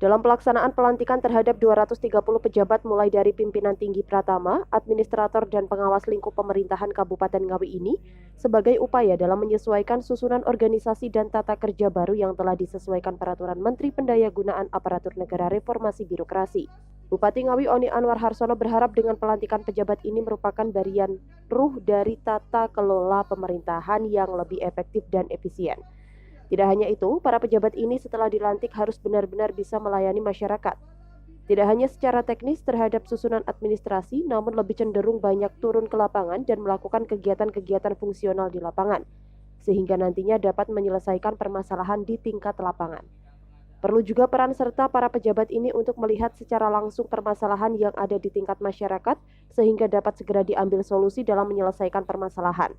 Dalam pelaksanaan pelantikan terhadap 230 pejabat mulai dari pimpinan tinggi Pratama, administrator dan pengawas lingkup pemerintahan Kabupaten Ngawi ini sebagai upaya dalam menyesuaikan susunan organisasi dan tata kerja baru yang telah disesuaikan Peraturan Menteri Pendayagunaan Aparatur Negara Reformasi Birokrasi. Bupati Ngawi Oni Anwar Harsono berharap dengan pelantikan pejabat ini merupakan bagian ruh dari tata kelola pemerintahan yang lebih efektif dan efisien. Tidak hanya itu, para pejabat ini setelah dilantik harus benar-benar bisa melayani masyarakat. Tidak hanya secara teknis terhadap susunan administrasi, namun lebih cenderung banyak turun ke lapangan dan melakukan kegiatan-kegiatan fungsional di lapangan, sehingga nantinya dapat menyelesaikan permasalahan di tingkat lapangan. Perlu juga peran serta para pejabat ini untuk melihat secara langsung permasalahan yang ada di tingkat masyarakat, sehingga dapat segera diambil solusi dalam menyelesaikan permasalahan.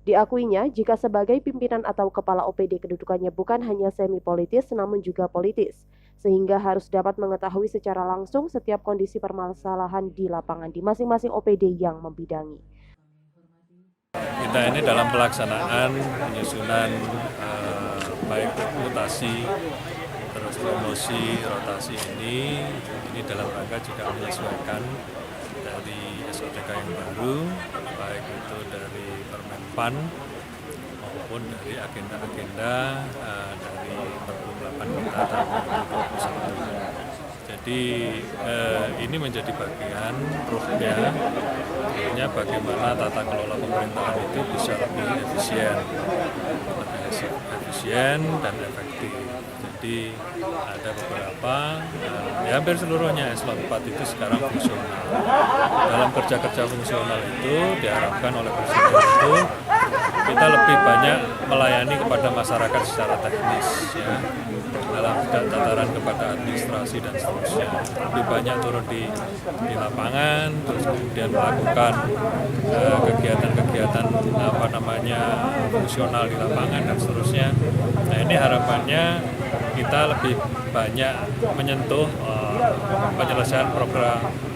Diakuinya, jika sebagai pimpinan atau kepala OPD kedudukannya bukan hanya semi-politis namun juga politis, sehingga harus dapat mengetahui secara langsung setiap kondisi permasalahan di lapangan di masing-masing OPD yang membidangi. Kita ini dalam pelaksanaan penyusunan baik mutasi, terus promosi, rotasi ini dalam rangka juga menyesuaikan dari SOTK yang baru, baik itu dari Permenpan maupun dari agenda-agenda dari Perpu 8 kita tahun 2021. Jadi ini menjadi bagian ruhnya bagaimana tata kelola pemerintahan itu bisa lebih efisien dan efektif. Jadi ada beberapa, hampir seluruhnya eselon 4 itu sekarang fungsional. Dalam kerja-kerja fungsional itu diharapkan oleh Presiden itu kita lebih banyak melayani kepada masyarakat secara teknis, ya, dalam tataran kepada administrasi dan seterusnya. Lebih banyak turun di lapangan, terus kemudian melakukan kegiatan-kegiatan fungsional di lapangan dan seterusnya. Nah, ini harapannya kita lebih banyak menyentuh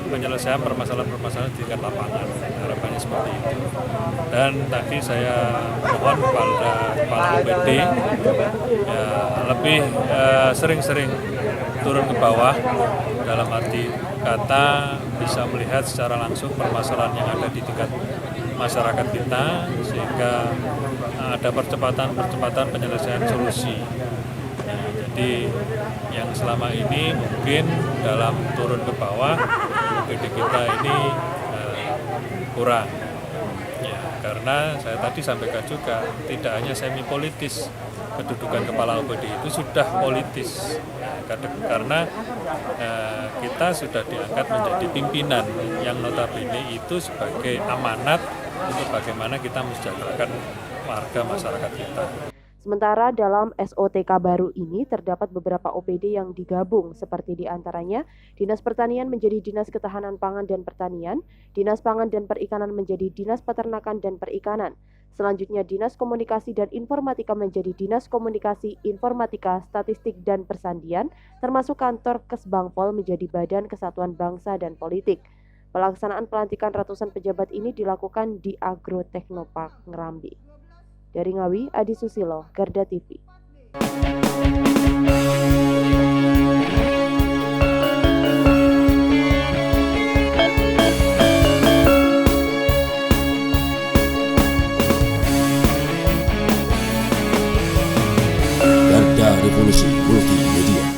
penyelesaian permasalahan-permasalahan di tingkat lapangan. Harapannya seperti itu. Dan tadi saya mohon kepada kepala OPD ya, lebih sering-sering turun ke bawah, dalam arti kata bisa melihat secara langsung permasalahan yang ada di tingkat masyarakat kita, sehingga ada percepatan penyelesaian solusi. Nah, jadi yang selama ini mungkin dalam turun ke bawah OPD kita ini kurang, ya, karena saya tadi sampaikan juga tidak hanya semi politis, kedudukan kepala OPD itu sudah politis, karena kita sudah diangkat menjadi pimpinan yang notabene itu sebagai amanat untuk bagaimana kita mensejahterakan warga masyarakat kita. Sementara dalam SOTK baru ini terdapat beberapa OPD yang digabung, seperti diantaranya Dinas Pertanian menjadi Dinas Ketahanan Pangan dan Pertanian, Dinas Pangan dan Perikanan menjadi Dinas Peternakan dan Perikanan. Selanjutnya Dinas Komunikasi dan Informatika menjadi Dinas Komunikasi, Informatika, Statistik dan Persandian, termasuk kantor Kesbangpol menjadi Badan Kesatuan Bangsa dan Politik. Pelaksanaan pelantikan ratusan pejabat ini dilakukan di Agrotechnopark Ngerambi. Dari Ngawi, Adi Susilo, Garda TV. Garda Revolusi Multimedia.